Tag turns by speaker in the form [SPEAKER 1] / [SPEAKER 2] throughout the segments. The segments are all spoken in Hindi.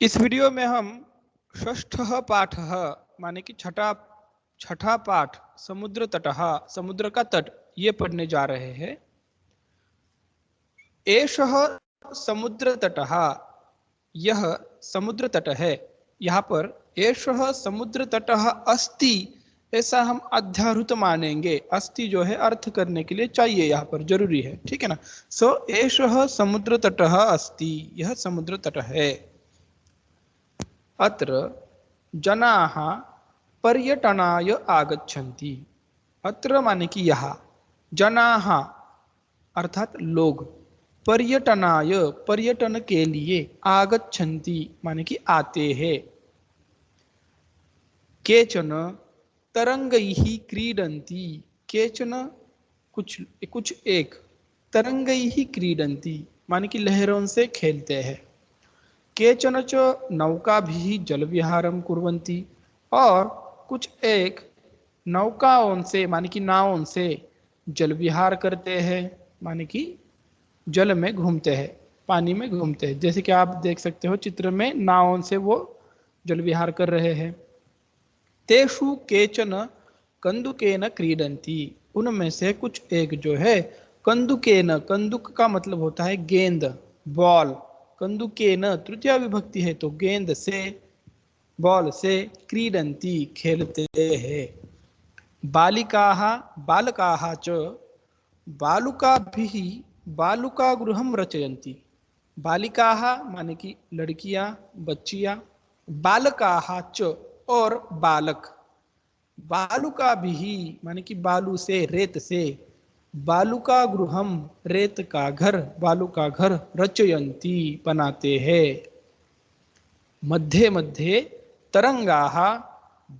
[SPEAKER 1] इस वीडियो में हम षष्ठः पाठः माने कि छठा पाठ समुद्र तटः, समुद्र का तट, ये पढ़ने जा रहे हैं। एषः समुद्र तटः, यह समुद्र तट है। यहाँ पर एषः समुद्र तटः अस्ति, ऐसा हम अध्याहृत मानेंगे। अस्ति जो है अर्थ करने के लिए चाहिए, यहाँ पर जरूरी है, ठीक है ना। सो एषः समुद्र तटः अस्ति, यह समुद्र तट है। अत्र जनाः पर्यटनाय आगच्छन्ति। अत्र माने कि यहाँ, जनाः अर्थात लोग, पर्यटनाय पर्यटन के लिए, आगच्छन्ति माने कि आते हैं। केचन तरंगैः क्रीडन्ति, केचन कुछ एक, तरंगैः क्रीडन्ति माने कि लहरों से खेलते हैं। केचन च नौकाभिः जलविहारं कुर्वन्ति, और कुछ एक नौकाओं से माने कि नावों से जल विहार करते हैं, माने कि जल में घूमते हैं, पानी में घूमते हैं। जैसे कि आप देख सकते हो चित्र में, नावों से वो जल विहार कर रहे हैं। तेषु केचन कंदुकेन क्रीडन्ति, उनमें से कुछ एक जो है कंदुकेन, कंदुक का मतलब होता है गेंद, बॉल। कंदुकेन तृतीया विभक्ति है, तो गेंद से, बॉल से, क्रीडन्ति खेलते हैं। बालिकाः बालकाः च बालुकाभिः बालुकागृहं रचयन्ति। बालिकाः माने कि लड़कियां, बच्चियां, बालकाः च और बालक, बालुकाभिः माने कि बालू से, रेत से, बालुकागृहं रेत का घर, बालू का घर, रचयन्ति बनाते हैं। मध्ये मध्ये तरंगाः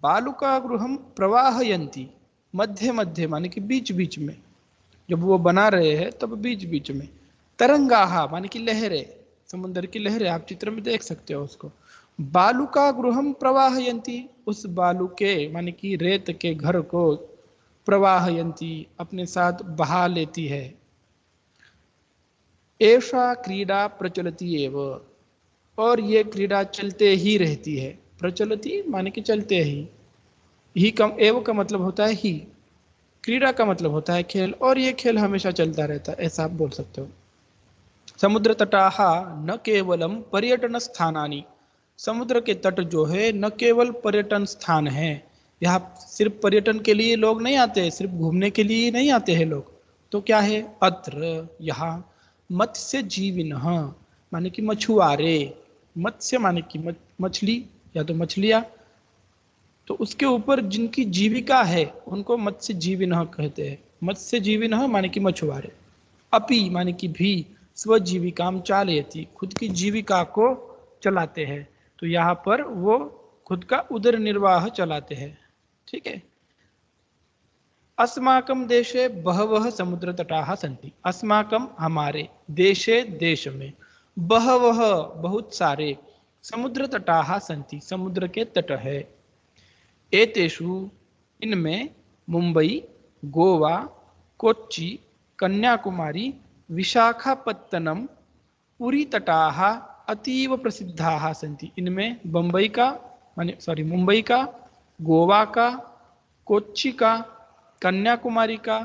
[SPEAKER 1] बालुकागृहं प्रवाहयन्ति। मध्य मध्य माने कि बीच बीच में, जब वो बना रहे हैं तब बीच बीच में। तरंगाः माने कि लहरें, समुद्र की लहरें, आप चित्र में देख सकते हो उसको। बालुकागृहं प्रवाहयन्ति, उस बालू के माने कि रेत के घर को, प्रवाहयन्ति अपने साथ बहा लेती है। एषा क्रीडा प्रचलति एव, और ये क्रीड़ा चलते ही रहती है। प्रचलति माने कि चलते ही कम, एव का मतलब होता है ही, क्रीड़ा का मतलब होता है खेल, और ये खेल हमेशा चलता रहता है, ऐसा आप बोल सकते हो। समुद्र तटाः न केवलम पर्यटन स्थानानि, समुद्र के तट जो है न केवल पर्यटन स्थान है। यहाँ सिर्फ पर्यटन के लिए लोग नहीं आते, सिर्फ घूमने के लिए नहीं आते हैं लोग। तो क्या है, अत्र यहाँ मत्स्य जीविनः माने कि मछुआरे, मत्स्य माने कि मछली या तो मछलियाँ, तो उसके ऊपर जिनकी जीविका है उनको मत्स्य जीविनः कहते हैं। मत्स्य जीविनः माने कि मछुआरे। अपि माने कि भी, स्वजीविकाम चालयति, खुद की जीविका को चलाते हैं। तो यहाँ पर वो खुद का उदर निर्वाह चलाते हैं, ठीक है। अस्माकं देशे बहवः समुद्र तटाः सन्ति। अस्माकं हमारे, देशे देश में, बहवः बहुत सारे, समुद्र तटाः सन्ति समुद्र के तट है। एतेषु इनमें मुंबई, गोवा, कोच्चि, कन्याकुमारी, विशाखापत्तनम, पुरी तटाः अतीव प्रसिद्धाः सन्ति। इनमें मुंबई का, गोवा का, कोच्चि का, कन्याकुमारी का,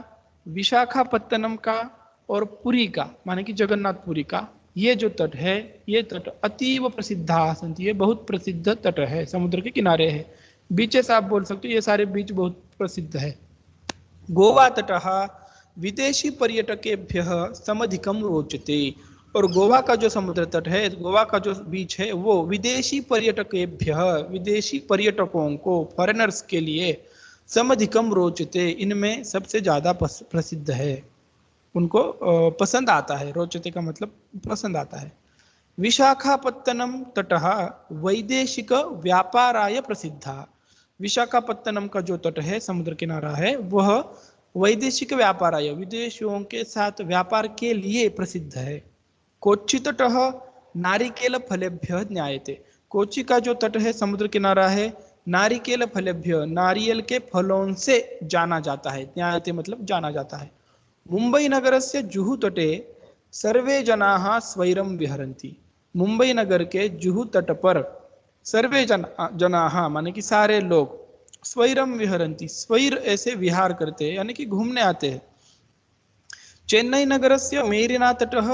[SPEAKER 1] विशाखापत्तनम का और पुरी का माने कि जगन्नाथपुरी का, ये जो तट है, ये तट अतीव प्रसिद्धाः सन्ति, ये बहुत प्रसिद्ध तट है, समुद्र के किनारे है। बीचेस आप बोल सकते हो, ये सारे बीच बहुत प्रसिद्ध है। गोवा तटः विदेशी पर्यटकेभ्यः समधिकं रोचते, और गोवा का जो समुद्र तट है, गोवा का जो बीच है, वो विदेशी पर्यटकेभ्यः, विदेशी पर्यटकों को, फॉरेनर्स के लिए, समधिकम रोचते, इनमें सबसे ज्यादा प्रसिद्ध है, उनको पसंद आता है। रोचते का मतलब पसंद आता है। विशाखापत्तनम तटः वैदेशिक व्यापाराय प्रसिद्धा। विशाखापत्तनम का जो तट है, समुद्र किनारा है, वह वैदेशिक व्यापाराय, विदेशियों के साथ व्यापार के लिए प्रसिद्ध है। कोच्चि तटः नारिकेल फलेभ्यः ज्ञायते। कोच्चि का जो तट है, समुद्र किनारा है, नारिकेल फलेभ्य, नारियल के फलों से जाना जाता है। ज्ञायते मतलब जाना जाता है। मुंबई नगरस्य जुहू तटे सर्वे जनाः स्वैरं विहरन्ति। मुंबई नगर के जुहू तट पर सर्वे जनाः माने कि सारे लोग स्वैरम विहरन्ति, स्वैर ऐसे विहार करते हैं यानी कि घूमने आते हैं। चेन्नई नगरस्य मेरिना तटः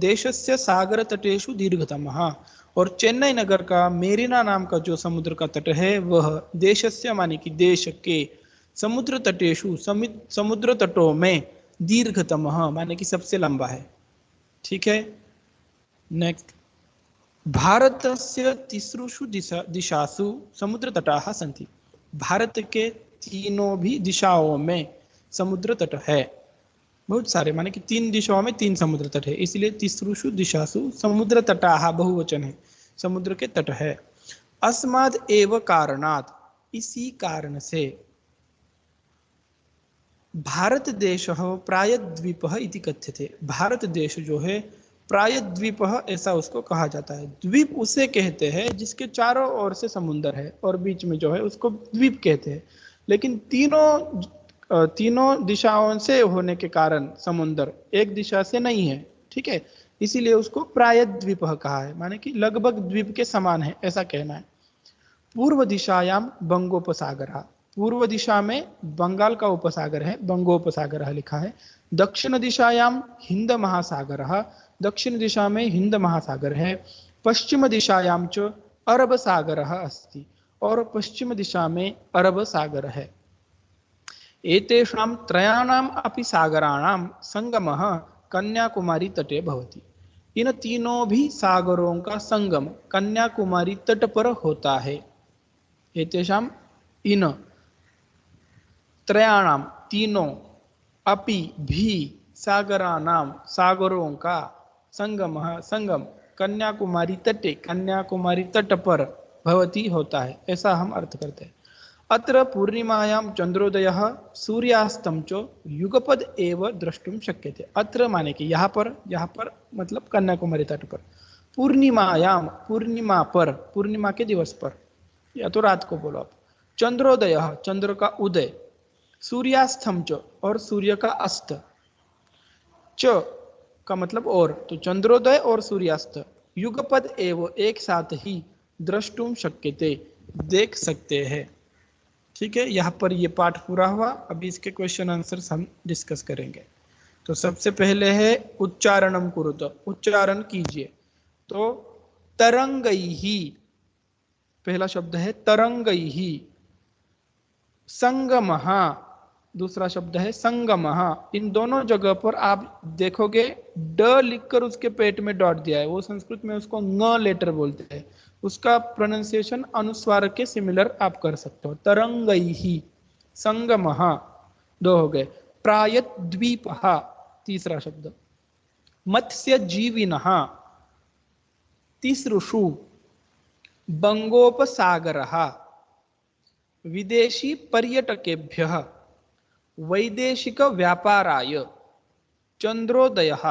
[SPEAKER 1] देशस्य सागर तटेषु दीर्घतमः, और चेन्नई नगर का मेरिना नाम का जो समुद्र का तट है वह देशस्य माने कि देश के समुद्र तटेषु समुद्र तटों में दीर्घतमः माने कि सबसे लंबा है। ठीक है, नेक्स्ट। भारतस्य तिसृषु दिशासु समुद्र तटाः सन्ति। भारत के तीनों भी दिशाओं में समुद्र तट है, बहुत सारे माने कि 3 दिशाओं में 3 समुद्र तट है, इसलिए तिसृषु दिशासु समुद्र तटाः बहुवचन है, समुद्र के तट है। अस्माद् एव कारणात्, इसी कारण से। भारत देश प्रायद्वीप इति कथ्यते, भारत देश जो है प्रायद्वीप ऐसा उसको कहा जाता है। द्वीप उसे कहते हैं जिसके चारों ओर से समुद्र है और बीच में जो है उसको द्वीप कहते हैं, लेकिन तीनों दिशाओं से होने के कारण समुद्र एक दिशा से नहीं है। ठीक है, इसीलिए उसको प्रायद्वीप कहा है, माने कि लगभग द्वीप के समान है ऐसा कहना है। पूर्व दिशायाम बंगोपसागर, पूर्व दिशा में बंगाल का उपसागर है, बंगोपसागर लिखा है। दक्षिण दिशायाम हिंद महासागर, दक्षिण दिशा में हिंद महासागर है। पश्चिम दिशायाम च अरब सागर अस्ति, और पश्चिम दिशा में अरब सागर है। एतेषां त्रयाणाम् अपि सागराणां संगमः कन्याकुमारी तटे भवति, इन तीनों भी सागरों का संगम कन्याकुमारी तट पर होता है। एतेषां इन, त्रयाणाम तीनों, अपि भी, सागराणां सागरों का, संगमः संगम, कन्याकुमारी तटे कन्याकुमारी तट पर, भवति होता है, ऐसा हम अर्थ करते हैं। अत्र पूर्णिमायां चंद्रोदयः सूर्यास्तं च युगपद एव द्रष्टुम शक्यते। अत्र माने कि यहाँ पर मतलब कन्याकुमारी तट पर। पूर्णिमायां, पूर्णिमा पर, पूर्णिमा के दिवस पर या तो रात को बोलो आप। चंद्रोदयः, चंद्र का उदय। सूर्यास्तम च, और सूर्य का अस्त। च का मतलब और, तो चंद्रोदय और सूर्यास्त युगपद एव एक साथ ही द्रष्टुम शक्यते देख सकते हैं। ठीक है, यहाँ पर ये पाठ पूरा हुआ। अभी इसके क्वेश्चन आंसर हम डिस्कस करेंगे। तो सबसे पहले है उच्चारणम कुरुत, उच्चारण कीजिए। तो तरंगैहि, पहला शब्द है तरंगैहि। संगमः, दूसरा शब्द है संगमः। इन दोनों जगह पर आप देखोगे ड लिखकर उसके पेट में डॉट दिया है, वो संस्कृत में उसको न लेटर बोलते हैं। उसका प्रोनाउंसिएशन अनुस्वार के सिमिलर आप कर सकते हो। तरंगैहि, संगमः, 2 हो गए। प्रायद्वीपः, तीसरा शब्द। मत्स्य जीविनः, तिसृषु। बंगोपसागरः, विदेशी पर्यटकेभ्यः वैदेशिक व्यापाराय। चंद्रोदयः,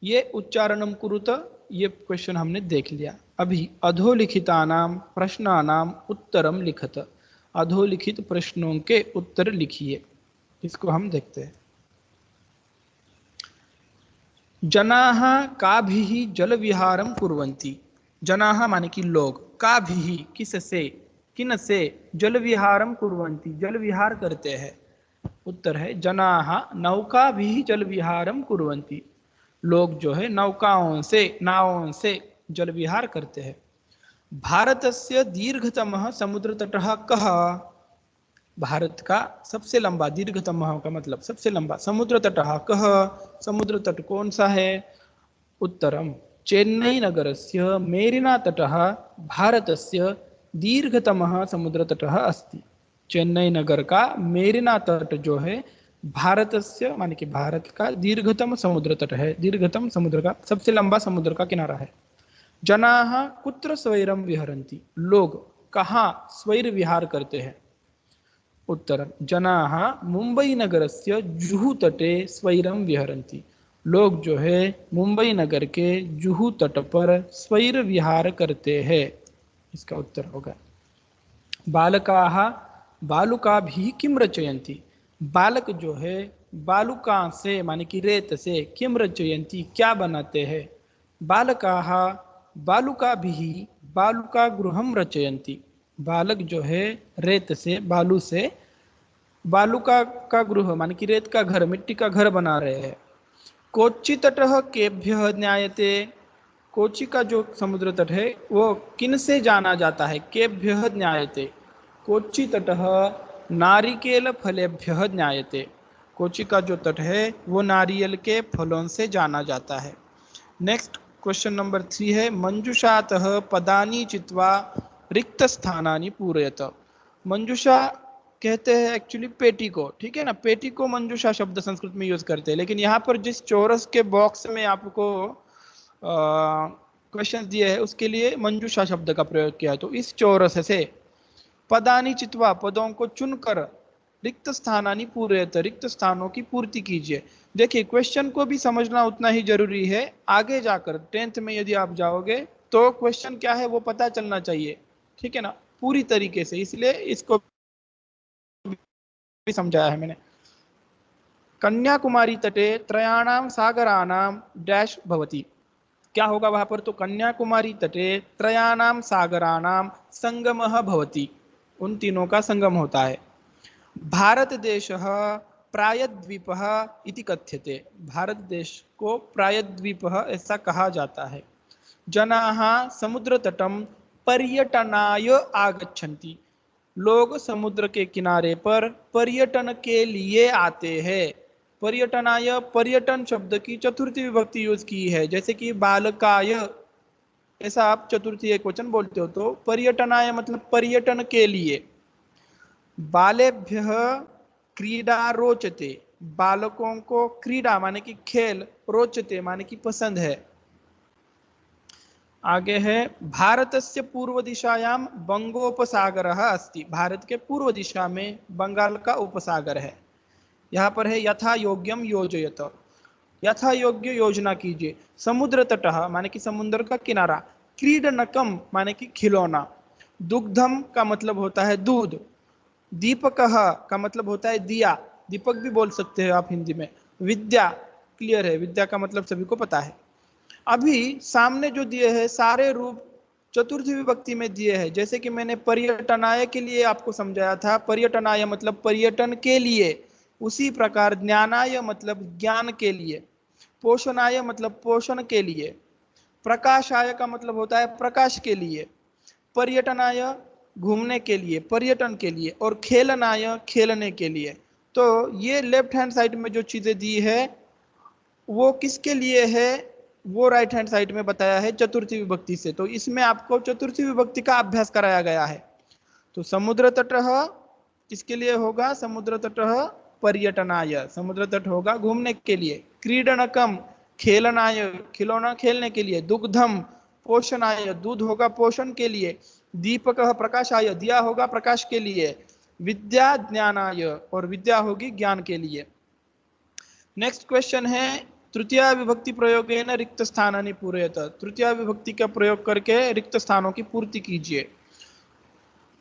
[SPEAKER 1] ये उच्चारणम कुरुत, ये क्वेश्चन हमने देख लिया। अभी अधोलिखितानाम प्रश्नानाम उत्तरम लिखत, अधोलिखित प्रश्नों के उत्तर लिखिए। इसको हम देखते हैं। जनाः काभिः जल विहारम कुर्वन्ति, जनाः माने कि लोग, काभिः किससे, किन से, जल विहारम कुर्वन्ति जल विहार करते हैं। उत्तर है जनाः नौका भी जल विहारम कुर्वन्ति, लोग जो है नौकाओं से, नावों से जल विहार करते हैं। भारतस्य दीर्घतमः समुद्र तटः कः, भारत का सबसे लंबा, दीर्घतमः का मतलब सबसे लंबा, समुद्र तटः कः, समुद्र तट कौन सा है। उत्तरम चेन्नई नगरस्य मेरिना तटः भारतस्य दीर्घतमः समुद्र तटः अस्ति। चेन्नई नगर का मेरिना तट जो है भारतस्य माने कि भारत का दीर्घतम समुद्र तट है, दीर्घतम समुद्र का सबसे लंबा समुद्र का किनारा है। जनाः कुत्र स्वैरम विहरन्ति, लोग कहाँ स्वैर विहार करते हैं। उत्तर जनाः मुंबई नगरस्य जुहू तटे स्वैरम विहरन्ति, लोग जो है मुंबई नगर के जुहू तट पर स्वैर विहार करते हैं। इसका उत्तर होगा। बालकाः बालुका भी किम रचयन्ति, बालक जो है बालुका से माने कि रेत से, किम रचयन्ति क्या बनाते हैं। बालकाः बालुकाभिः बालुकागृहं रचयन्ति। बालक जो है रेत से, बालू से बालुका का गृह मान की रेत का घर, मिट्टी का घर बना रहे हैं। कोच्चि तटः केभ्यः ज्ञायते। कोच्चि का जो समुद्र तट है वो किन से जाना जाता है? केभ्यः ज्ञायते। कोच्चि तटः नारिकेल फलेभ्यः ज्ञायते। कोच्चि का जो तट है वो नारियल के फलों से जाना जाता है। नेक्स्ट क्वेश्चन नंबर 3 है, मंजुषातः पदानि चित्वा रिक्त स्थानानि पूरयत। मंजुषा कहते हैं एक्चुअली पेटी को, ठीक है ना, पेटी को मंजुषा शब्द संस्कृत में यूज करते हैं, लेकिन यहाँ पर जिस चौरस के बॉक्स में आपको क्वेश्चन दिए हैं उसके लिए मंजुषा शब्द का प्रयोग किया है। तो इस चौरस से पदानि चित्वा, पदों को चुनकर, रिक्त स्थानानि पूरयत, रिक्त स्थानों की पूर्ति कीजिए। देखिए क्वेश्चन को भी समझना उतना ही जरूरी है। आगे जाकर 10th में यदि आप जाओगे तो क्वेश्चन क्या है वो पता चलना चाहिए, ठीक है ना, पूरी तरीके से, इसलिए इसको भी समझाया है मैंने। कन्याकुमारी तटे त्रयाणाम सागराणाम डैश भवति। क्या होगा वहां पर? तो कन्याकुमारी तटे त्रयाणाम सागराणाम संगमः भवति, उन तीनों का संगम होता है। भारत देशः प्रायद्वीपः इति कथ्यते। भारत देश को प्रायद्वीपः ऐसा कहा जाता है। जनाः समुद्र तटम पर्यटनाय आगच्छन्ति। लोग समुद्र के किनारे पर पर्यटन के लिए आते हैं। पर्यटनाय, पर्यटन शब्द की चतुर्थी विभक्ति यूज की है, जैसे कि बालकाय, ऐसा आप चतुर्थी एकवचन बोलते हो तो पर्यटनाय मतलब पर्यटन के लिए। बालेभ्यः क्रीडा रोचते। बालकों को क्रीडा माने कि खेल, रोचते माने कि पसंद है। आगे है, भारतस्य पूर्व दिशायां बंगोपसागरः अस्ति। भारत के पूर्व दिशा में बंगाल का उपसागर है। यहाँ पर है यथा योग्यम योजयत, यथा योग्य योजना कीजिए। समुद्र तटः माने कि समुद्र का किनारा। क्रीडनकम माने कि खिलौना। दुग्धम का मतलब होता है दूध। दीपकः का मतलब होता है दिया, दीपक भी बोल सकते हैं आप हिंदी में। विद्या, क्लियर है, विद्या का मतलब सभी को पता है। अभी सामने जो दिए हैं सारे रूप चतुर्थी विभक्ति में दिए हैं, जैसे कि मैंने पर्यटनाय के लिए आपको समझाया था, पर्यटनाय मतलब पर्यटन के लिए। उसी प्रकार ज्ञानाय मतलब ज्ञान के लिए, पोषणाय मतलब पोषण के लिए, प्रकाशाय का मतलब होता है प्रकाश के लिए, पर्यटनाय घूमने के लिए, पर्यटन के लिए, और खेलनाय खेलने के लिए। तो ये लेफ्ट हैंड साइड में जो चीजें दी है वो किसके लिए है? वो राइट हैंड साइड में बताया है चतुर्थी विभक्ति से। तो इसमें आपको चतुर्थी विभक्ति का अभ्यास कराया गया है। तो समुद्र तटः किसके लिए होगा? समुद्र तटः पर्यटनाय, समुद्र तट होगा घूमने के लिए। क्रीडनकम खेलनाय, खिलौना खेलने के लिए। दुग्धम पोषणाय, दूध होगा पोषण के लिए। दीपकः प्रकाशाय, दिया होगा प्रकाश के लिए। विद्या ज्ञानाय, और विद्या होगी ज्ञान के लिए। नेक्स्ट क्वेश्चन है, तृतीय विभक्ति प्रयोगेन रिक्त स्थानानि पूरयत। तृतीय विभक्ति का प्रयोग करके रिक्त स्थानों की पूर्ति कीजिए।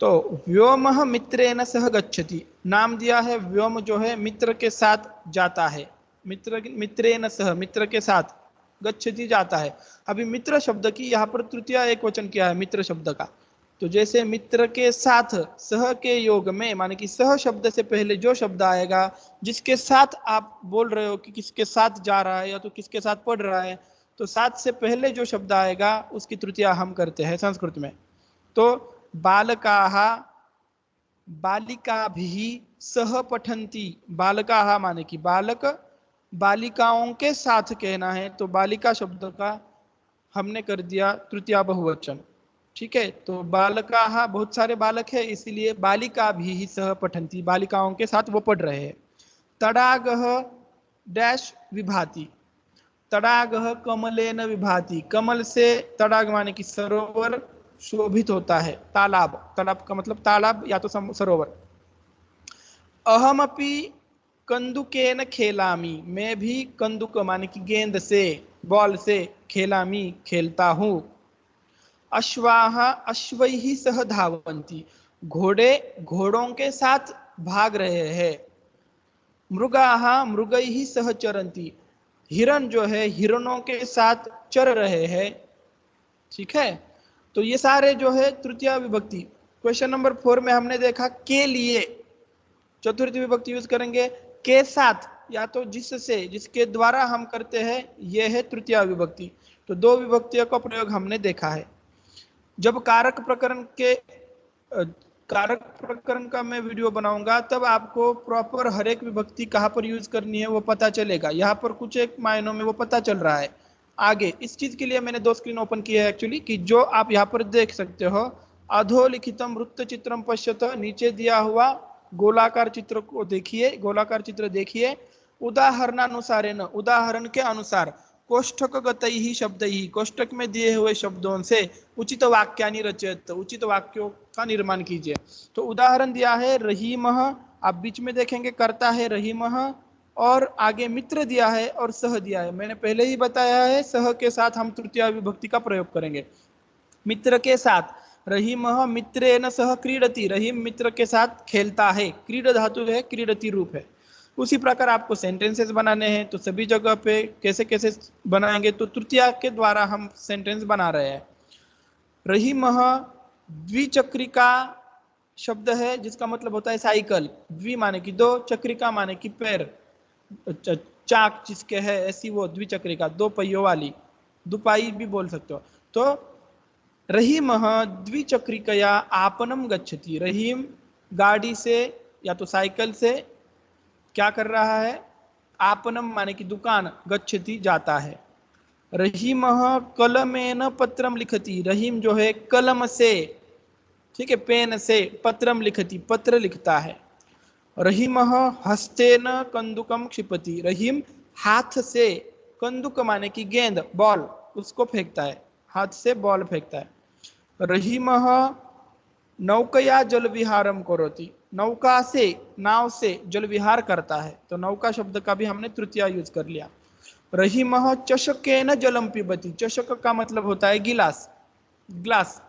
[SPEAKER 1] तो व्योमः मित्रेण सह गच्छति, नाम दिया है व्योम जो है मित्र के साथ जाता है। मित्रेण सह, मित्र के साथ, गच्छति जाता है। अभी मित्र शब्द की यहाँ पर तृतीय एक वचन किया है मित्र शब्द का। तो जैसे मित्र के साथ, सह के योग में माने कि सह शब्द से पहले जो शब्द आएगा, जिसके साथ आप बोल रहे हो कि किसके साथ जा रहा है या तो किसके साथ पढ़ रहा है, तो साथ से पहले जो शब्द आएगा उसकी तृतीया हम करते हैं संस्कृत में। तो बालकाः बालिकाभिः सह पठन्ति। बालकाः माने कि बालक, बालिकाओं के साथ कहना है, तो बालिका शब्द का हमने कर दिया तृतीया बहुवचन। ठीक है, तो बालकाः बहुत सारे बालक है, इसीलिए बालिकाभिः सह पठन्ति, बालिकाओं के साथ वो पढ़ रहे हैं। तडागः डैश विभाति। तडागः कमलेन विभाति। कमल से, तडाग माने कि सरोवर, शोभित होता है। तालाब, तालाब का मतलब तालाब या तो सरोवर। अहमपि कंदुकेन खेलामी, मैं भी कंदुक माने कि गेंद से, बॉल से, खेलामी खेलता हूँ। अश्वाः अश्वैः सह धावन्ति, घोड़े घोड़ों के साथ भाग रहे हैं। मृगाः मृगैः सह चरन्ति, हिरण जो है हिरणों के साथ चर रहे हैं, ठीक है। तो ये सारे जो है तृतीया विभक्ति। क्वेश्चन नंबर 4 में हमने देखा के लिए चतुर्थी विभक्ति यूज करेंगे, के साथ या तो जिससे, जिसके द्वारा हम करते हैं, यह है तृतीया विभक्ति। तो दो विभक्तियों का प्रयोग हमने देखा है। जब कारक प्रकरण के कारक प्रकरण का मैं वीडियो बनाऊंगा तब आपको प्रॉपर हर एक विभक्ति कहाँ पर यूज करनी है वो पता चलेगा। यहाँ पर कुछ एक मायनों में वो पता चल रहा है। आगे इस चीज के लिए मैंने दो स्क्रीन ओपन की है एक्चुअली, कि जो आप यहाँ पर देख सकते हो, अधोलिखितम वृत्त चित्रम पश्यत, नीचे दिया हुआ गोलाकार चित्र को देखिए, गोलाकार चित्र देखिए। उदाहरणानुसारेण, उदाहरण के अनुसार, कोष्ठक गतैहि शब्दैहि, कोष्ठक में दिए हुए शब्दों से उचित वाक्यानि रचयत, उचित वाक्यों का निर्माण कीजिए। तो उदाहरण दिया है रहीमः, आप बीच में देखेंगे करता है रहीमः, और आगे मित्र दिया है और सह दिया है। मैंने पहले ही बताया है सह के साथ हम तृतीया विभक्ति का प्रयोग करेंगे। मित्र के साथ, रहीमः मित्रेण सह क्रीडति, रहीम मित्र के साथ खेलता है, क्रीड धातु है, क्रीडति रूप है। उसी प्रकार आपको सेंटेंसेस बनाने हैं, तो सभी जगह पे कैसे कैसे बनाएंगे, तो तृतीया के द्वारा हम सेंटेंस बना रहे हैं। रहीमः द्विचक्रिका शब्द है जिसका मतलब होता है साइकिल, द्वि माने कि दो, चक्रिका माने कि पैर, चाक जिसके है ऐसी वो द्विचक्रिका, दो पहियों वाली, दुपाई भी बोल सकते हो। तो रहीमः द्विचक्रिकया आपनम गच्छति, रहीम गाड़ी से या तो साइकिल से क्या कर रहा है, आपनम माने कि दुकान, गच्छति जाता है। रहीमः कलमेन पत्रम लिखति, रहीम जो है कलम से, ठीक है, पेन से, पत्रम लिखति, पत्र लिखता है। रहीमः हस्तेन कंदुकम क्षिपति, रहीम हाथ से, कंदुक माने कि गेंद, बॉल, उसको फेंकता है, हाथ से बॉल फेंकता है। रहीमः नौकया जल विहारम करोति, नौका से, नाव से जल विहार करता है। तो नौका शब्द का भी हमने तृतीया यूज कर लिया। रहीमः चषकेन जलम पिबति, चषक का मतलब होता है गिलास, ग्लास,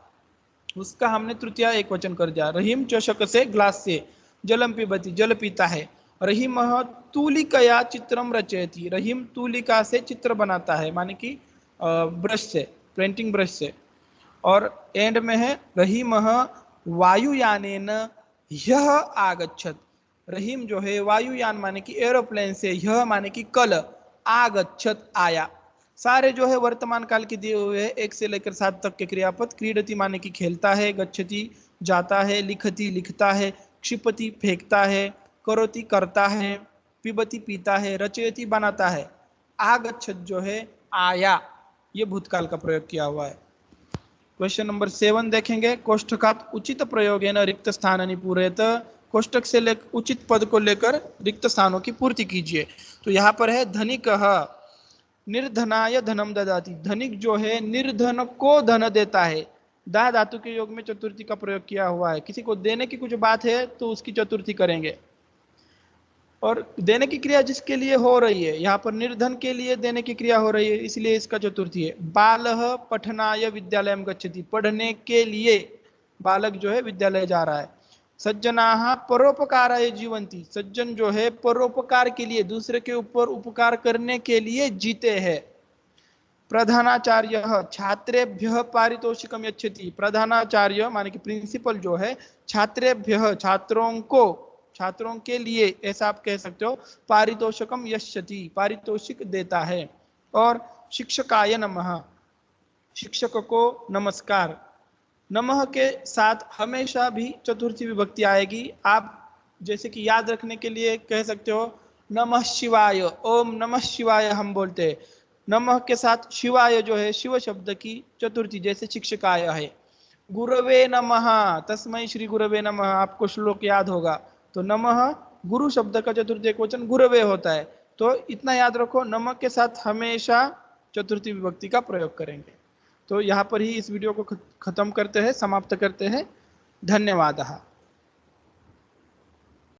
[SPEAKER 1] उसका हमने तृतीया एक वचन कर दिया। रहीम चषक से, ग्लास से, जलम पिबति जल पीता है। रहीमः तूलिकया चित्रम रचयति, रहीम तूलिका से चित्र बनाता है, माने कि ब्रश से, पेंटिंग ब्रश से। और एंड में है रहीमः वायुयानेन यह आगच्छत, रहीम जो है वायुयान माने कि एरोप्लेन से, यह माने कि कल, आगच्छत आया। सारे जो है वर्तमान काल के दिए हुए हैं, 1 से लेकर 7 तक के क्रियापद। क्रीडति माने कि खेलता है, गच्छति जाता है, लिखति लिखता है, क्षिपति फेंकता है, करोति करता है, पिबति पीता है, रचयति बनाता है, आगच्छत जो है आया, ये भूतकाल का प्रयोग किया हुआ है। क्वेश्चन नंबर 7 देखेंगे, कोष्ठकात उचित प्रयोगेन रिक्त स्थानानि पूरयत, कोष्ठक से लेकर उचित पद को लेकर रिक्त स्थानों की पूर्ति कीजिए। तो यहाँ पर है धनिकः निर्धनाय धनम ददाति, धनिक जो है निर्धन को धन देता है। दा धातु के योग में चतुर्थी का प्रयोग किया हुआ है। किसी को देने की कुछ बात है तो उसकी चतुर्थी करेंगे, और देने की क्रिया जिसके लिए हो रही है, यहाँ पर निर्धन के लिए देने की क्रिया हो रही है, इसलिए इसका चतुर्थी है। बालः पठनाय विद्यालयम गच्छति, पढ़ने के लिए बालक जो है विद्यालय जा रहा है। सज्जनाः परोपकाराय जीवन्ति, सज्जन जो है परोपकार के लिए, दूसरे के ऊपर उपकार करने के लिए जीते हैं। प्रधानाचार्य छात्रेभ्य पारितोषिकम यच्छति, प्रधानाचार्य माने कि प्रिंसिपल जो है छात्रेभ्य छात्रों को, छात्रों के लिए ऐसा आप कह सकते हो, पारितोषिकम यच्छति पारितोषिक देता है। और शिक्षकाय नमः, शिक्षक को नमस्कार। नमः के साथ हमेशा भी चतुर्थी विभक्ति आएगी। आप जैसे कि याद रखने के लिए कह सकते हो नमः शिवाय, ओम नमः शिवाय हम बोलते हैं। नमः के साथ शिवाय जो है शिव शब्द की चतुर्थी, जैसे शिक्षकाय है। गुरवे नमः, तस्मै श्री गुरवे नमः, आपको श्लोक याद होगा। तो नमः गुरु शब्द का चतुर्थी एक वचन गुरवे होता है। तो इतना याद रखो, नमः के साथ हमेशा चतुर्थी विभक्ति का प्रयोग करेंगे। तो यहाँ पर ही इस वीडियो को खत्म करते हैं, समाप्त करते हैं। धन्यवाद।